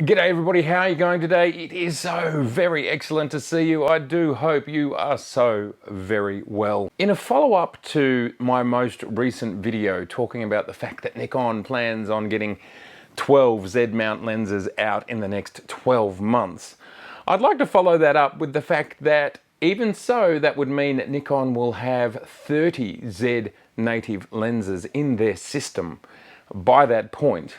G'day everybody, how are you going today? It is so very excellent to see you. I do hope you are so very well. In a follow-up to my most recent video talking about the fact that Nikon plans on getting 12 Z mount lenses out in the next 12 months, I'd like to follow that up with the fact that even so, that would mean that Nikon will have 30 Z native lenses in their system by that point.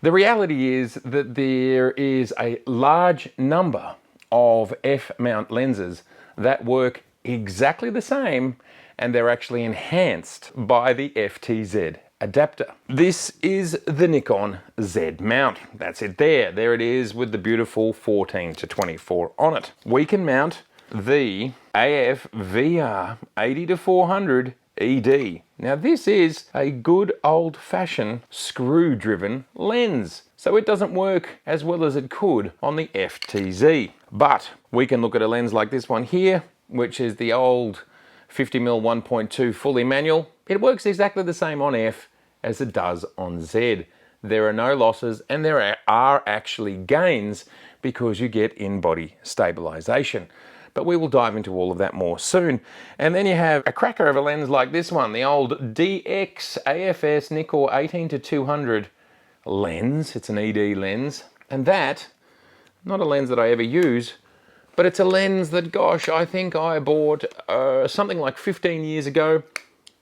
The reality is that there is a large number of F-mount lenses that work exactly the same, and they're actually enhanced by the FTZ adapter. This is the Nikon Z mount. That's it there. There it is with the beautiful 14-24 on it. We can mount the AF VR 80-400 ED. Now this is a good old-fashioned screw-driven lens, so it doesn't work as well as it could on the FTZ. But we can look at a lens like this one here, which is the old 50mm 1.2 fully manual. It works exactly the same on F as it does on Z. There are no losses and there are actually gains because you get in-body stabilization. But we will dive into all of that more soon. And then you have a cracker of a lens like this one, the old DX AFS Nikon 18-200 lens. It's an ED lens. And that, not a lens that I ever use, but it's a lens that, gosh, I think I bought something like 15 years ago.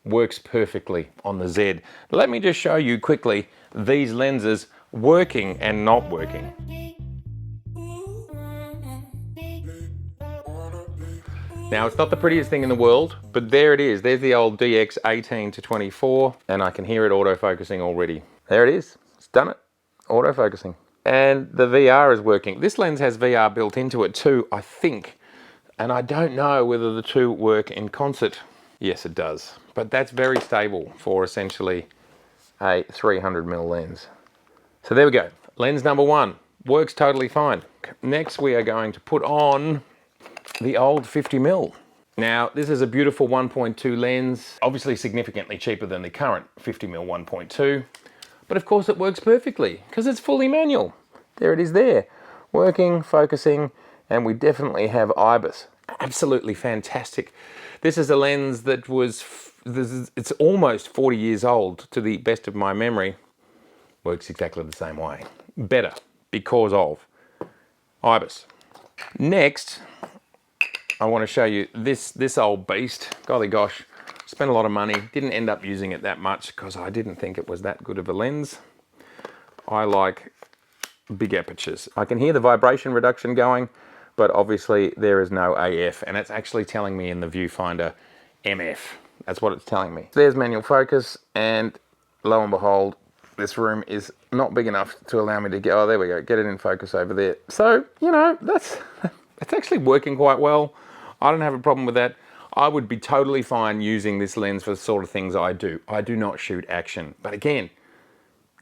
Works perfectly on the Z. Let me just show you quickly these lenses working and not working. Now, it's not the prettiest thing in the world, but there it is. There's the old DX 18-24, and I can hear it autofocusing already. There it is. It's done it. Autofocusing. And the VR is working. This lens has VR built into it too, I think. And I don't know whether the two work in concert. Yes, it does. But that's very stable for essentially a 300mm lens. So there we go. Lens number one. Works totally fine. Next, we are going to put on the old 50mm. Now, this is a beautiful 1.2 lens, obviously significantly cheaper than the current 50mm 1.2, but of course it works perfectly because it's fully manual. There it is there, working, focusing, and we definitely have IBIS. Absolutely fantastic. This is a lens that it's almost 40 years old to the best of my memory. Works exactly the same way. Better because of IBIS. Next, I want to show you this old beast. Golly gosh, spent a lot of money. Didn't end up using it that much because I didn't think it was that good of a lens. I like big apertures. I can hear the vibration reduction going, but obviously there is no AF, and it's actually telling me in the viewfinder MF. That's what it's telling me. There's manual focus, and lo and behold, this room is not big enough to allow me to get, oh, there we go, get it in focus over there. So, you know, it's actually working quite well. I don't have a problem with that. I would be totally fine using this lens for the sort of things I do. I do not shoot action. But again,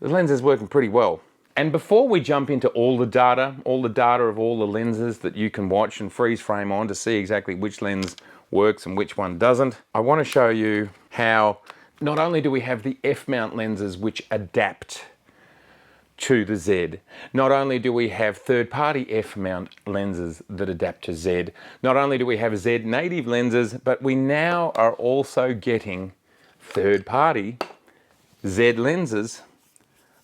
the lens is working pretty well. And before we jump into all the data of all the lenses that you can watch and freeze frame on to see exactly which lens works and which one doesn't, I want to show you how not only do we have the F-mount lenses which adapt to the Z. Not only do we have third-party F-mount lenses that adapt to Z, not only do we have Z native lenses, but we now are also getting third-party Z lenses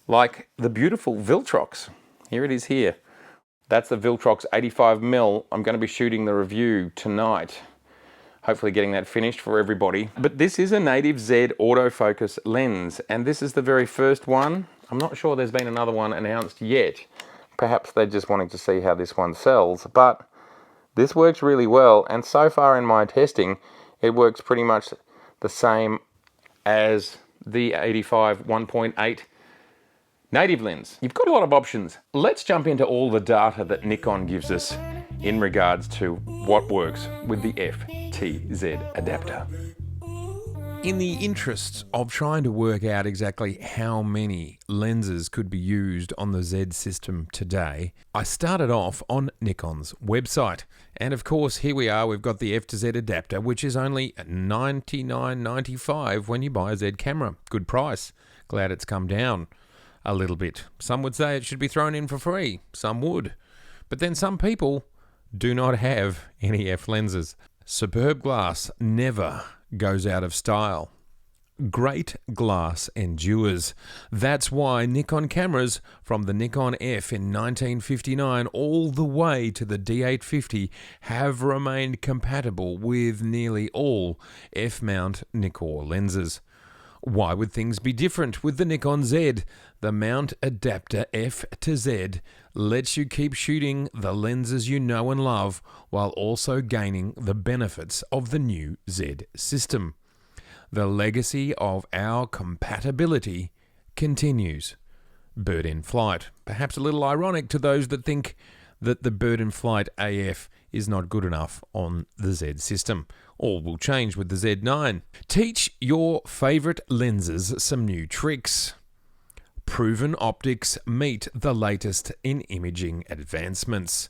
like the beautiful Viltrox. Here it is here. That's the Viltrox 85mm. I'm going to be shooting the review tonight. Hopefully getting that finished for everybody. But this is a native Z autofocus lens, and this is the very first one. I'm not sure there's been another one announced yet. Perhaps they're just wanting to see how this one sells, but this works really well, and so far in my testing, it works pretty much the same as the 85 1.8 native lens. You've got a lot of options. Let's jump into all the data that Nikon gives us in regards to what works with the FTZ adapter. In the interests of trying to work out exactly how many lenses could be used on the Z system today, I started off on Nikon's website. And of course, here we are, we've got the F to Z adapter, which is only $99.95 when you buy a Z camera. Good price. Glad it's come down. a little bit. Some would say it should be thrown in for free. Some would. But then some people do not have any F lenses. Superb glass never goes out of style. Great glass endures. That's why Nikon cameras from the Nikon F in 1959 all the way to the D850 have remained compatible with nearly all F-mount Nikkor lenses. Why would things be different with the Nikon Z? The mount adapter F to Z lets you keep shooting the lenses you know and love while also gaining the benefits of the new Z system. The legacy of our compatibility continues. Bird in flight. Perhaps a little ironic to those that think that the bird in flight AF is not good enough on the Z system. All will change with the Z9. Teach your favourite lenses some new tricks. Proven optics meet the latest in imaging advancements.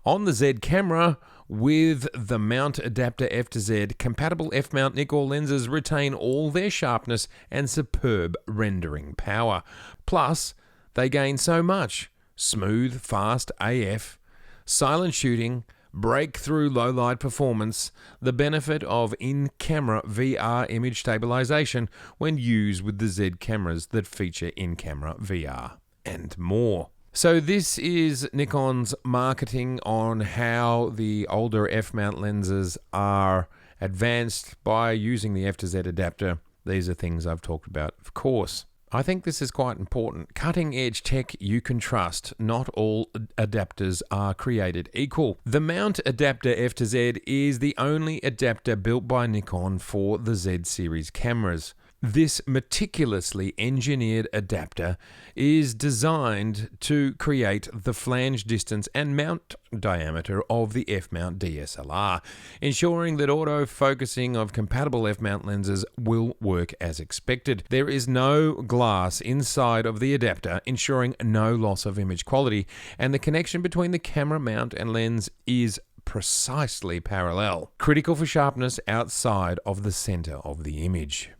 On the Z camera, with the mount adapter F to Z, compatible F-mount Nikkor lenses retain all their sharpness and superb rendering power. Plus, they gain so much: smooth, fast AF, silent shooting, breakthrough low-light performance, the benefit of in-camera VR image stabilization when used with the Z cameras that feature in-camera VR, and more. So this is Nikon's marketing on how the older F-mount lenses are advanced by using the F to Z adapter. These are things I've talked about, of course. I think this is quite important. Cutting-edge tech you can trust. Not all adapters are created equal. The mount adapter F to Z is the only adapter built by Nikon for the Z series cameras. This meticulously engineered adapter is designed to create the flange distance and mount diameter of the F-mount DSLR, ensuring that autofocusing of compatible F-mount lenses will work as expected. There is no glass inside of the adapter, ensuring no loss of image quality, and the connection between the camera mount and lens is precisely parallel, critical for sharpness outside of the center of the image.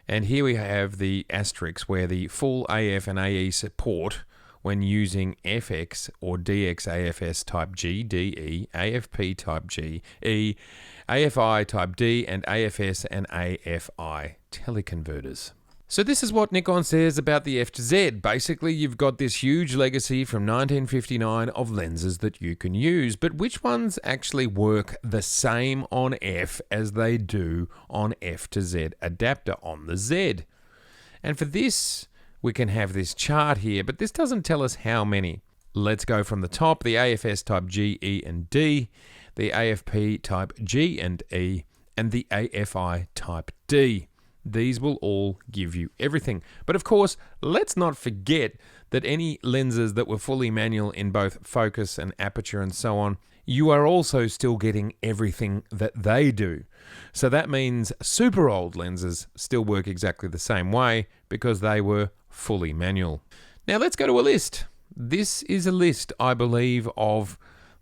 And here we have the asterisk where the full AF and AE support when using FX or DX AFS type G, DE, AFP type G, E, AFI type D, and AFS and AFI teleconverters. So this is what Nikon says about the F to Z. Basically, you've got this huge legacy from 1959 of lenses that you can use, but which ones actually work the same on F as they do on F to Z adapter on the Z? And for this, we can have this chart here, but this doesn't tell us how many. Let's go from the top: the AFS type G, E, and D, the AFP type G and E, and the AFI type D. These will all give you everything. But of course, let's not forget that any lenses that were fully manual in both focus and aperture and so on, you are also still getting everything that they do. So that means super old lenses still work exactly the same way because they were fully manual. Now let's go to a list. This is a list, I believe, of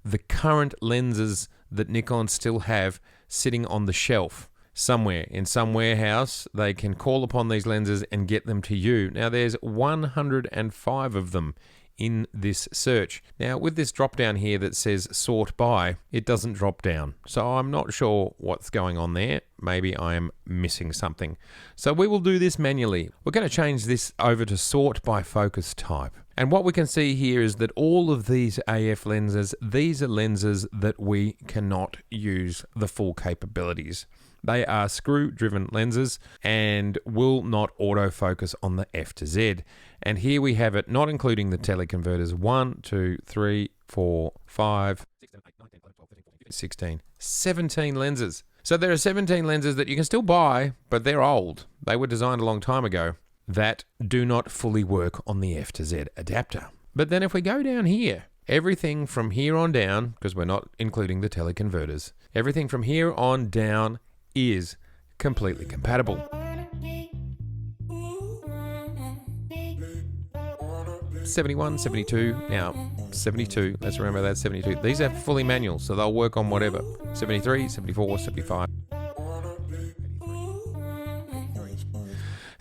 the current lenses that Nikon still have sitting on the shelf. Somewhere in some warehouse, they can call upon these lenses and get them to you. Now, there's 105 of them in this search. Now, with this drop down here that says sort by, it doesn't drop down. So I'm not sure what's going on there. Maybe I am missing something. So we will do this manually. We're going to change this over to sort by focus type. And what we can see here is that all of these AF lenses, these are lenses that we cannot use the full capabilities. They are screw-driven lenses and will not autofocus on the F to Z. And here we have it, not including the teleconverters, 1, 2, 3, 4, 5, 16, 17 lenses. So there are 17 lenses that you can still buy, but they're old. They were designed a long time ago, that do not fully work on the F to Z adapter. But then if we go down here, everything from here on down, because we're not including the teleconverters, everything from here on down is completely compatible. 71, 72, now 72, let's remember that's 72. These are fully manual, so they'll work on whatever. 73, 74, 75.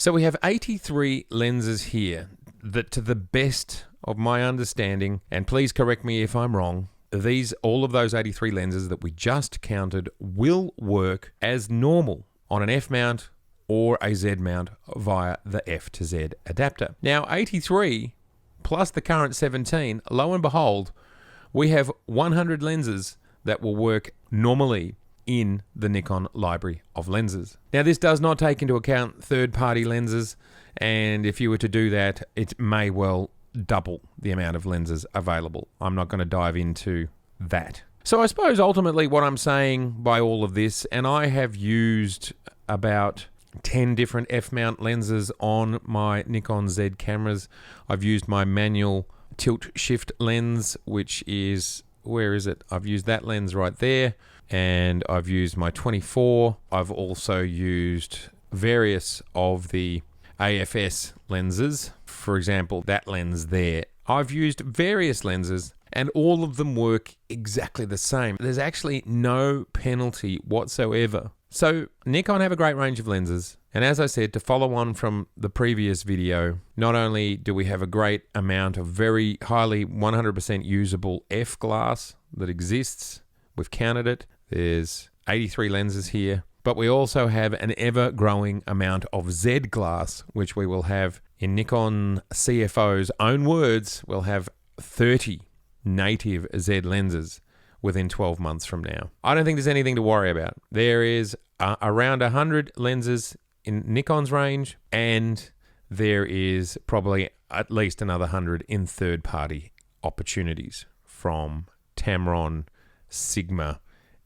So we have 83 lenses here that, to the best of my understanding, and please correct me if I'm wrong, all of those 83 lenses that we just counted will work as normal on an F mount or a Z mount via the F to Z adapter. Now 83 plus the current 17, lo and behold, we have 100 lenses that will work normally in the Nikon library of lenses. Now this does not take into account third-party lenses, and if you were to do that, it may well double the amount of lenses available. I'm not going to dive into that. So I suppose ultimately what I'm saying by all of this, and I have used about 10 different F-mount lenses on my Nikon Z cameras. I've used my manual tilt shift lens, which is, where is it? I've used that lens right there, and I've used my 24. I've also used various of the AFS lenses. For example, that lens there. I've used various lenses and all of them work exactly the same. There's actually no penalty whatsoever. So Nikon have a great range of lenses. And as I said, to follow on from the previous video, not only do we have a great amount of very highly 100% usable F glass that exists, we've counted it, there's 83 lenses here, but we also have an ever-growing amount of Z glass, which we will have, in Nikon CFO's own words, we'll have 30 native Z lenses within 12 months from now. I don't think there's anything to worry about. There is around 100 lenses in Nikon's range, and there is probably at least another 100 in third-party opportunities from Tamron, Sigma,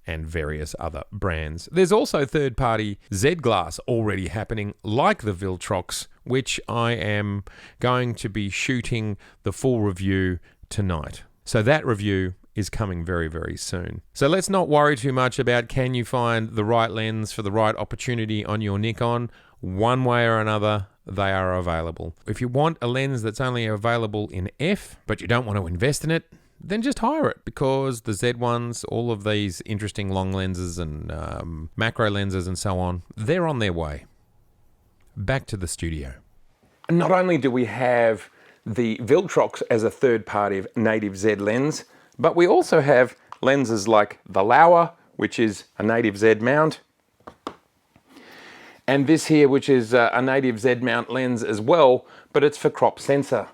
and various other brands. There's also third-party Z glass already happening, like the Viltrox, which I am going to be shooting the full review tonight. So that review is coming very, very soon. So let's not worry too much about can you find the right lens for the right opportunity on your Nikon. One way or another, they are available. If you want a lens that's only available in F, but you don't want to invest in it, then just hire it, because the Z ones, all of these interesting long lenses and macro lenses and so on, they're on their way. Back to the studio. Not only do we have the Viltrox as a third-party native Z lens, but we also have lenses like the Lauer, which is a native Z mount, and this here, which is a native Z mount lens as well, but it's for crop sensor.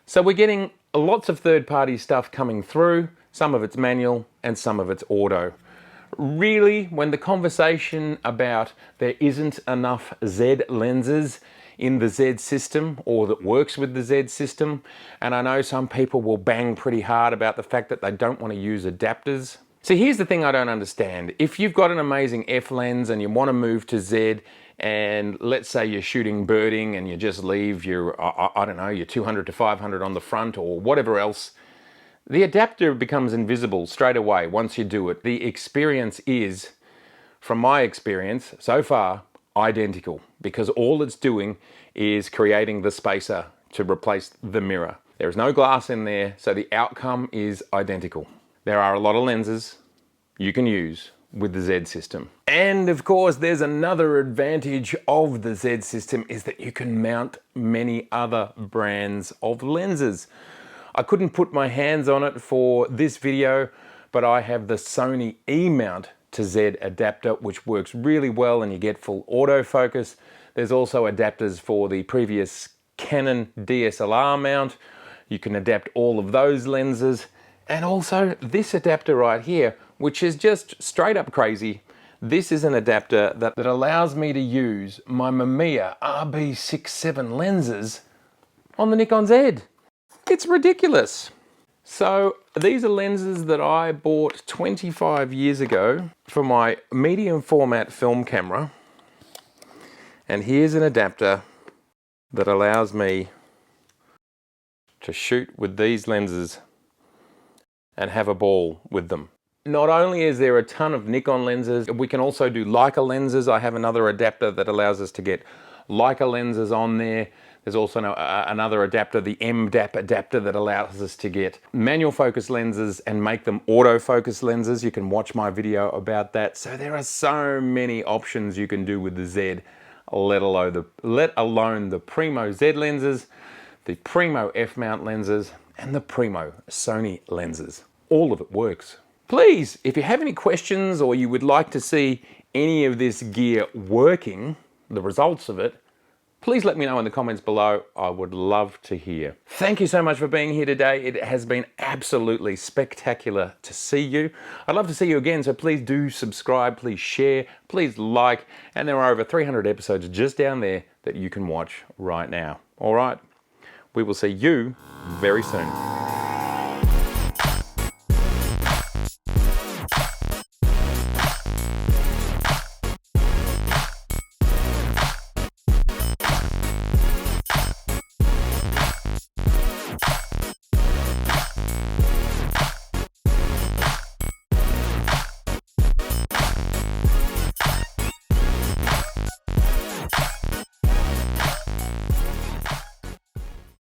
So we're getting lots of third-party stuff coming through. Some of it's manual and some of it's auto. Really, when the conversation about there isn't enough Z lenses in the Z system, or that works with the Z system, and I know some people will bang pretty hard about the fact that they don't want to use adapters. So here's the thing I don't understand. If you've got an amazing F lens and you want to move to Z, and let's say you're shooting birding and you just leave your, I don't know, your 200 to 500 on the front or whatever else, the adapter becomes invisible straight away once you do it. The experience is, from my experience so far, identical, because all it's doing is creating the spacer to replace the mirror. There is no glass in there, so the outcome is identical. There are a lot of lenses you can use with the Z system. And of course, there's another advantage of the Z system, is that you can mount many other brands of lenses. I couldn't put my hands on it for this video, but I have the Sony E-mount to Z adapter, which works really well and you get full autofocus. There's also adapters for the previous Canon DSLR mount. You can adapt all of those lenses. And also this adapter right here, which is just straight up crazy. This is an adapter that allows me to use my Mamiya RB67 lenses on the Nikon Z. It's ridiculous. So these are lenses that I bought 25 years ago for my medium format film camera. And here's an adapter that allows me to shoot with these lenses and have a ball with them. Not only is there a ton of Nikon lenses, we can also do Leica lenses. I have another adapter that allows us to get Leica lenses on there. There's also another adapter, the MDAP adapter, that allows us to get manual focus lenses and make them autofocus lenses. You can watch my video about that. So there are so many options you can do with the Z. let alone the Primo Z lenses, the Primo F-mount lenses, and the Primo Sony lenses. All of it works. Please, if you have any questions or you would like to see any of this gear working, the results of it, please let me know in the comments below. I would love to hear. Thank you so much for being here today. It has been absolutely spectacular to see you. I'd love to see you again, so please do subscribe, please share, please like, and there are over 300 episodes just down there that you can watch right now. All right, we will see you very soon.